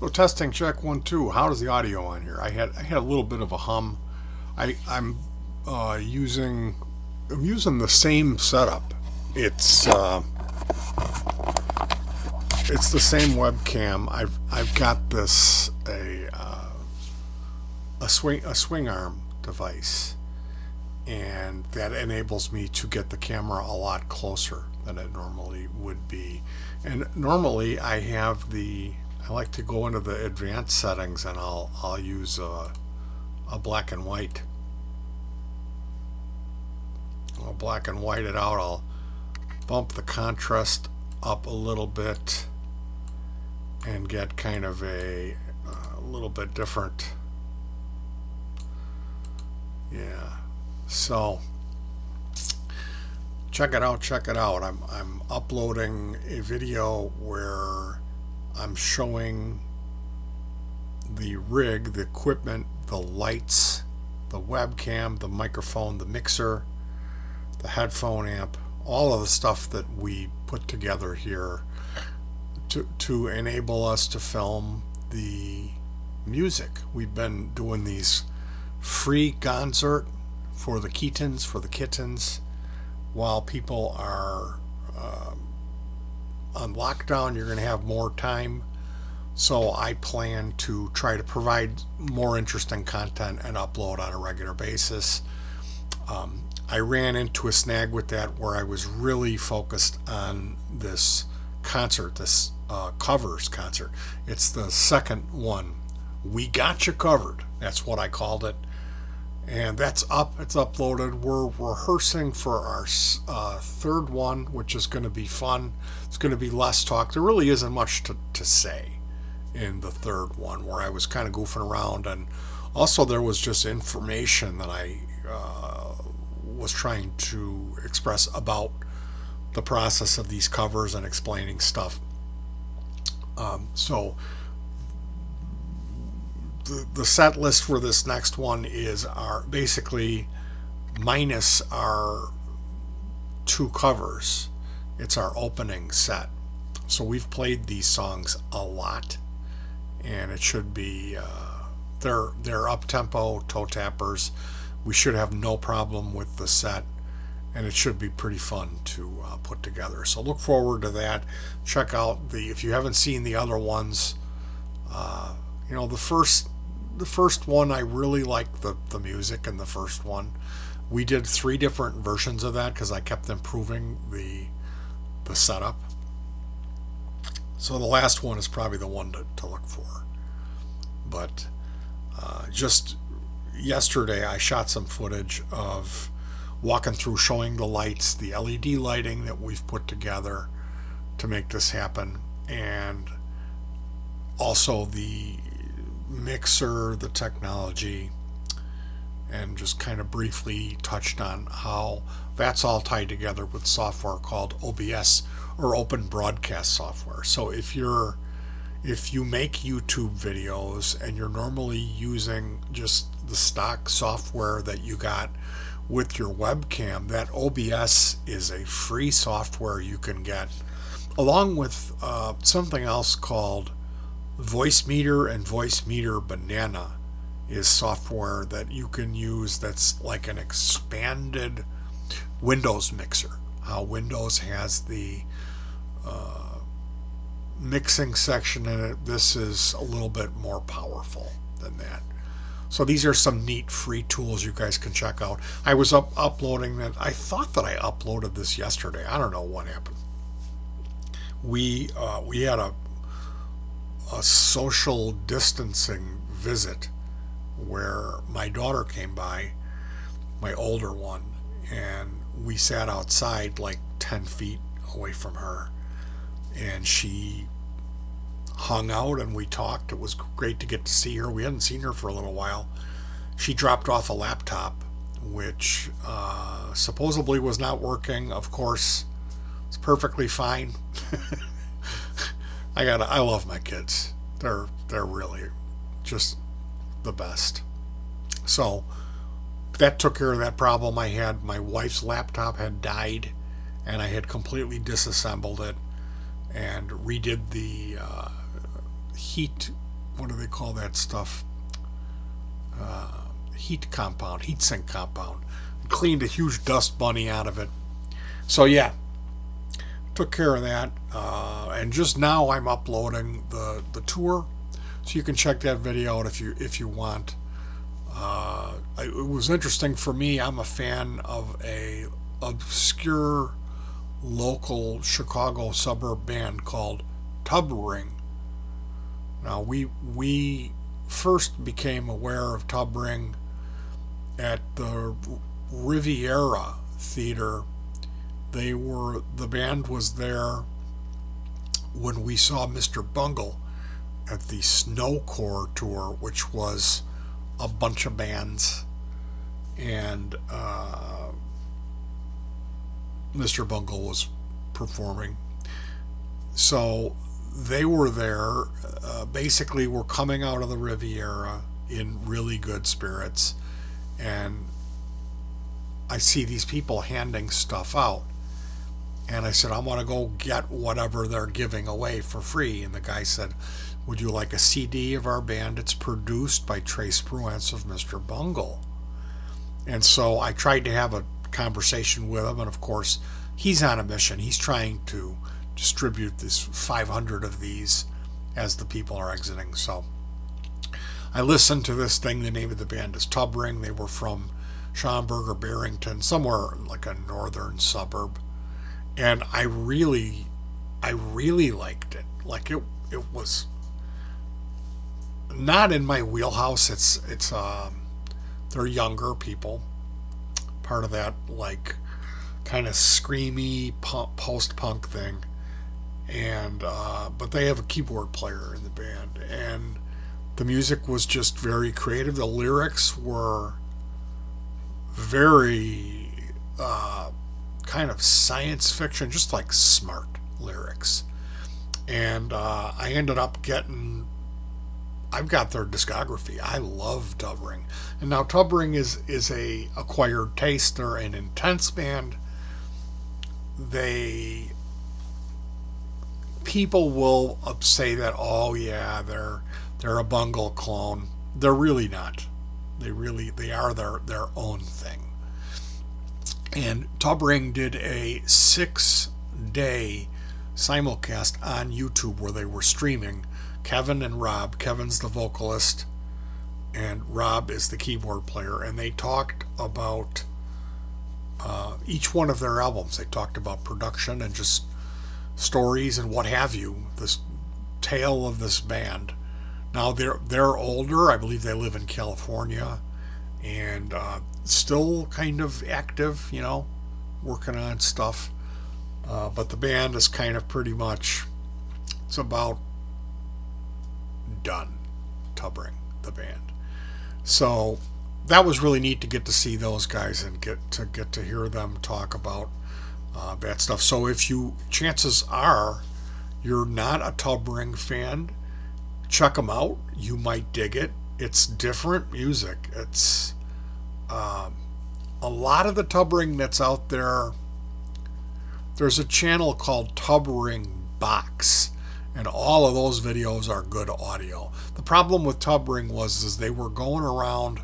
Oh, testing check 1 2. How does the audio on here? I had a little bit of a hum. I'm uh, using I'm using the same setup. It's uh, it's the same webcam. I've got this a swing arm device, and that enables me to get the camera a lot closer than it normally would be. And normally I like to go into the advanced settings, and I'll use a black and white. I'll black and white it out. I'll bump the contrast up a little bit and get kind of a little bit different. Yeah. So check it out. Check it out. I'm uploading a video where I'm showing the rig, the equipment, the lights, the webcam, the microphone, the mixer, the headphone amp, all of the stuff that we put together here to enable us to film the music. We've been doing these free concert for the kittens, while people are on lockdown. You're going to have more time, so I plan to try to provide more interesting content and upload on a regular basis. I ran into a snag with that where I was really focused on this concert, this covers concert. It's the second one. We got you covered. That's what I called it. And that's up. It's uploaded. We're rehearsing for our third one, which is going to be fun. It's going to be less talk. There really isn't much to say in the third one, where I was kind of goofing around, and also there was just information that I was trying to express about the process of these covers and explaining stuff. So the set list for this next one is our basically minus our two covers. It's our opening set. So we've played these songs a lot, and it should be they're up tempo toe tappers. We should have no problem with the set, and it should be pretty fun to put together. So look forward to that. Check out the if you haven't seen the other ones. The first one, I really liked the music in the first one. We did three different versions of that because I kept improving the setup. So the last one is probably the one to look for. But just yesterday, I shot some footage of walking through, showing the lights, the LED lighting that we've put together to make this happen, and also the mixer, the technology, and just kind of briefly touched on how that's all tied together with software called OBS, or Open Broadcast Software. So if you make YouTube videos and you're normally using just the stock software that you got with your webcam, that OBS is a free software you can get, along with something else called Voice Meter, and Voice Meter Banana is software that you can use that's like an expanded Windows mixer. How Windows has the mixing section in it, this is a little bit more powerful than that. So these are some neat free tools you guys can check out. I was uploading that. I thought that I uploaded this yesterday. I don't know what happened. We had a social distancing visit where my daughter came by, my older one, and we sat outside like 10 feet away from her, and she hung out and we talked. It was great to get to see her. We hadn't seen her for a little while. She dropped off a laptop, which supposedly was not working. Of course, it's perfectly fine. I love my kids. They're really just the best. So that took care of that problem I had. My wife's laptop had died, and I had completely disassembled it and redid the heat what do they call that stuff? Heat sink compound. Cleaned a huge dust bunny out of it. So yeah, took care of that. And just now I'm uploading the tour, so you can check that video out if you want. It was interesting for me. I'm a fan of a obscure local Chicago suburb band called Tub Ring. Now we first became aware of Tub Ring at the Riviera Theater. The band was there when we saw Mr. Bungle at the Snowcore tour, which was a bunch of bands, and Mr. Bungle was performing. So they were there. Basically, we're coming out of the Riviera in really good spirits, and I see these people handing stuff out. And I said, I want to go get whatever they're giving away for free. And the guy said, would you like a CD of our band? It's produced by Trace Bruance of Mr. Bungle. And so I tried to have a conversation with him. And of course, he's on a mission. He's trying to distribute this 500 of these as the people are exiting. So I listened to this thing. The name of the band is Tub Ring. They were from Schaumburg or Barrington, somewhere like a northern suburb. And I really liked it. Like it was not in my wheelhouse. It's they're younger people, part of that like kind of screamy post punk thing, and but they have a keyboard player in the band, and the music was just very creative. The lyrics were very kind of science fiction, just like smart lyrics. And I ended up I've got their discography. I love Tub Ring. And now Tub Ring is a acquired taste. They're an intense band. People will say that, oh yeah, they're a Bungle clone. They're really not. They are their own thing. And Tub Ring did a 6-day simulcast on YouTube where they were streaming. Kevin and Rob. Kevin's the vocalist, and Rob is the keyboard player. And they talked about each one of their albums. They talked about production and just stories and what have you. This tale of this band. Now they're older. I believe they live in California, and still kind of active, working on stuff. But the band is kind of pretty much, it's about done. Tub Ring, the band. So that was really neat to get to see those guys and get to hear them talk about that stuff. So if chances are you're not a Tub Ring fan, check them out. You might dig it. It's different music. It's a lot of the Tub Ring that's out there. There's a channel called Tub Ring Box, and all of those videos are good audio. The problem with Tub Ring was they were going around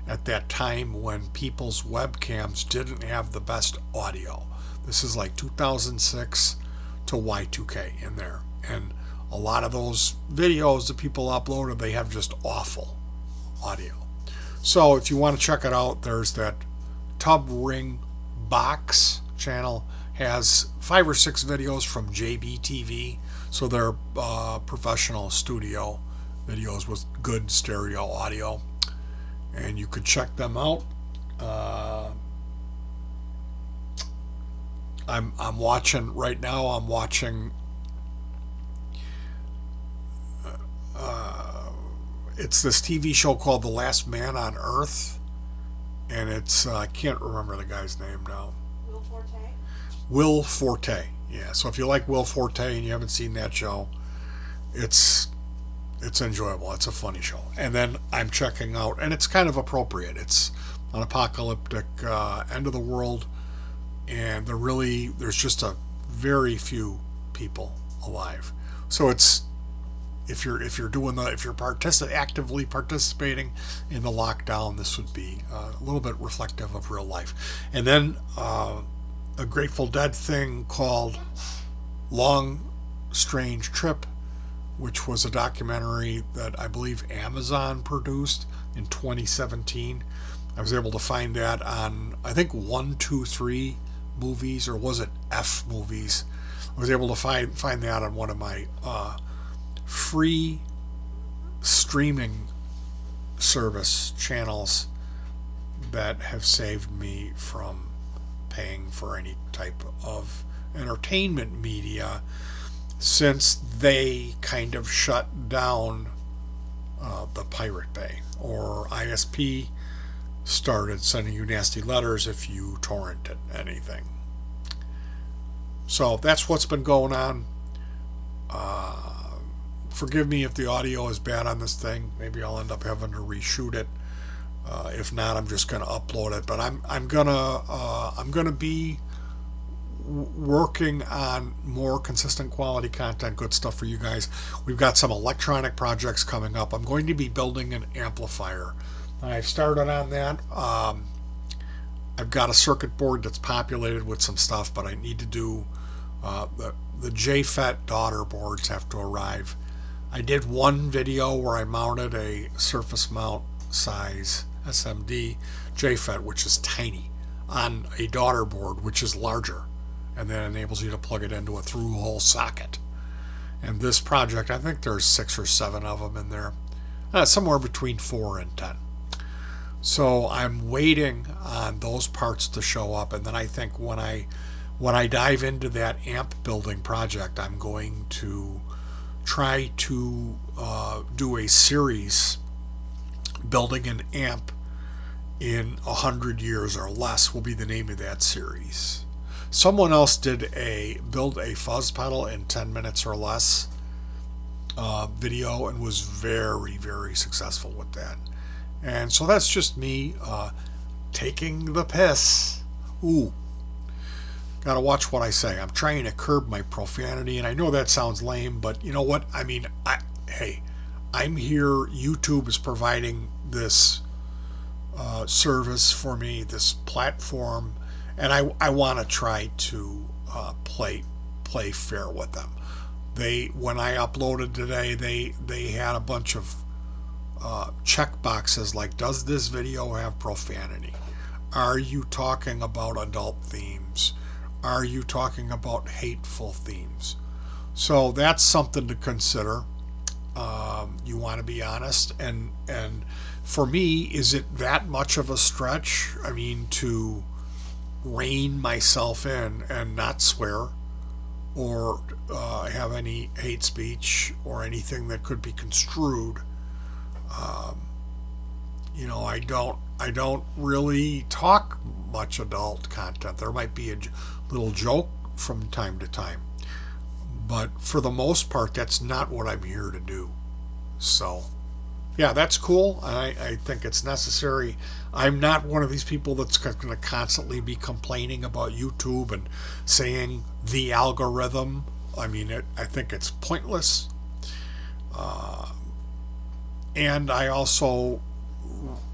at that time when people's webcams didn't have the best audio. This is like 2006 to Y2K in there, and a lot of those videos that people uploaded, they have just awful audio. So if you want to check it out, there's that Tub Ring Box channel. Has 5 or 6 videos from JBTV, so they're professional studio videos with good stereo audio, and you could check them out. I'm watching right now. I'm watching. It's this TV show called The Last Man on Earth, and it's I can't remember the guy's name now. Will Forte. Yeah, so if you like Will Forte and you haven't seen that show, it's enjoyable. It's a funny show. And then I'm checking out, and it's kind of appropriate. It's an apocalyptic end of the world, and there's just a very few people alive. So it's if you're actively participating in the lockdown, this would be a little bit reflective of real life. And then a Grateful Dead thing called Long Strange Trip, which was a documentary that I believe Amazon produced in 2017. I was able to find that on, I think, 123 movies, or was it F movies? I was able to find that on one of my free streaming service channels that have saved me from paying for any type of entertainment media since they kind of shut down the Pirate Bay, or ISP started sending you nasty letters if you torrented anything. So that's what's been going on. Forgive me if the audio is bad on this thing. Maybe I'll end up having to reshoot it. If not, I'm just going to upload it. But I'm gonna be working on more consistent quality content, good stuff for you guys. We've got some electronic projects coming up. I'm going to be building an amplifier. I've started on that. I've got a circuit board that's populated with some stuff, but I need to do the JFET daughter boards have to arrive. I did one video where I mounted a surface mount size SMD JFET, which is tiny, on a daughter board, which is larger, and then enables you to plug it into a through-hole socket. And this project, I think there's 6 or 7 of them in there, somewhere between 4 and 10. So I'm waiting on those parts to show up, and then I think when I dive into that amp building project, I'm going to try to do a series building an amp in 100 years or less will be the name of that series. Someone else did build a fuzz pedal in 10 minutes or less video and was very, very successful with that. And so that's just me taking the piss. Ooh, gotta watch what I say. I'm trying to curb my profanity, and I know that sounds lame, but you know what? I mean, hey, I'm here. YouTube is providing this service for me, this platform, and I want to try to play fair with them. When I uploaded today, they had a bunch of check boxes like, does this video have profanity? Are you talking about adult themes? Are you talking about hateful themes? So that's something to consider. You want to be honest, and for me, is it that much of a stretch? I mean, to rein myself in and not swear or have any hate speech or anything that could be construed. I don't really talk much adult content. There might be a little joke from time to time, but for the most part, that's not what I'm here to do. So, yeah, that's cool. I think it's necessary. I'm not one of these people that's going to constantly be complaining about YouTube and saying the algorithm. I mean, I think it's pointless. And I also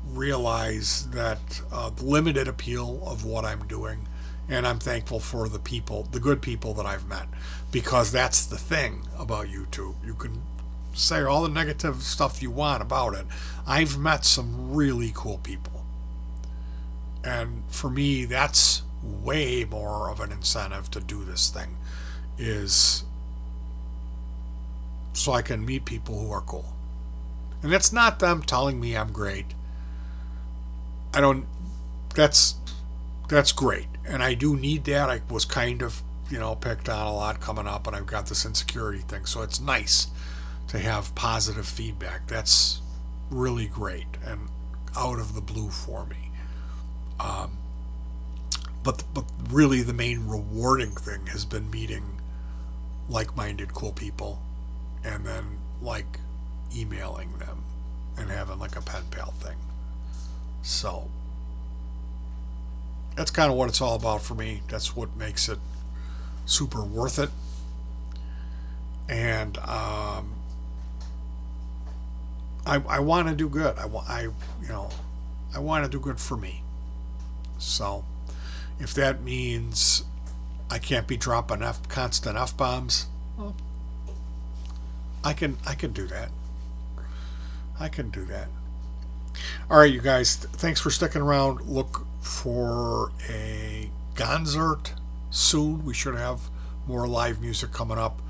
realize that the limited appeal of what I'm doing, and I'm thankful for the good people that I've met, because that's the thing about YouTube. You can say all the negative stuff you want about it. I've met some really cool people, and for me, that's way more of an incentive to do this thing, is so I can meet people who are cool. And it's not them telling me I'm great. That's great. And I do need that. I was kind of, picked on a lot coming up, and I've got this insecurity thing. So it's nice to have positive feedback. That's really great and out of the blue for me. But really the main rewarding thing has been meeting like-minded cool people, and then emailing them and having a pen pal thing. So that's kind of what it's all about for me. That's what makes it super worth it. And I want to do good. I want to do good for me. So if that means I can't be dropping constant f bombs, well, I can do that. I can do that. All right, you guys. Thanks for sticking around. Look for a concert soon. We should have more live music coming up.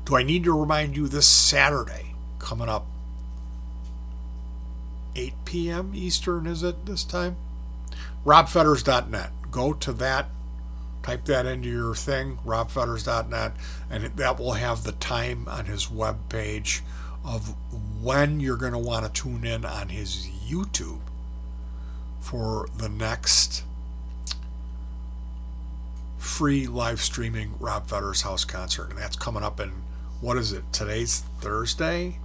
Do I need to remind you this Saturday coming up 8 p.m. Eastern, is it this time? robfetters.net. Go to that, type that into your thing, robfetters.net, and that will have the time on his web page of when you're going to want to tune in on his YouTube for the next free live streaming Rob Fetters house concert. And that's coming up in, what is it? Today's Thursday,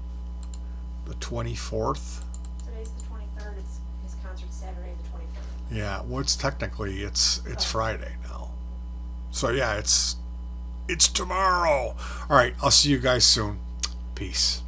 the 24th. Today's the 23rd. It's his concert Saturday the 25th. Yeah, well, it's technically it's Friday now. So yeah, it's tomorrow. All right, I'll see you guys soon. Peace.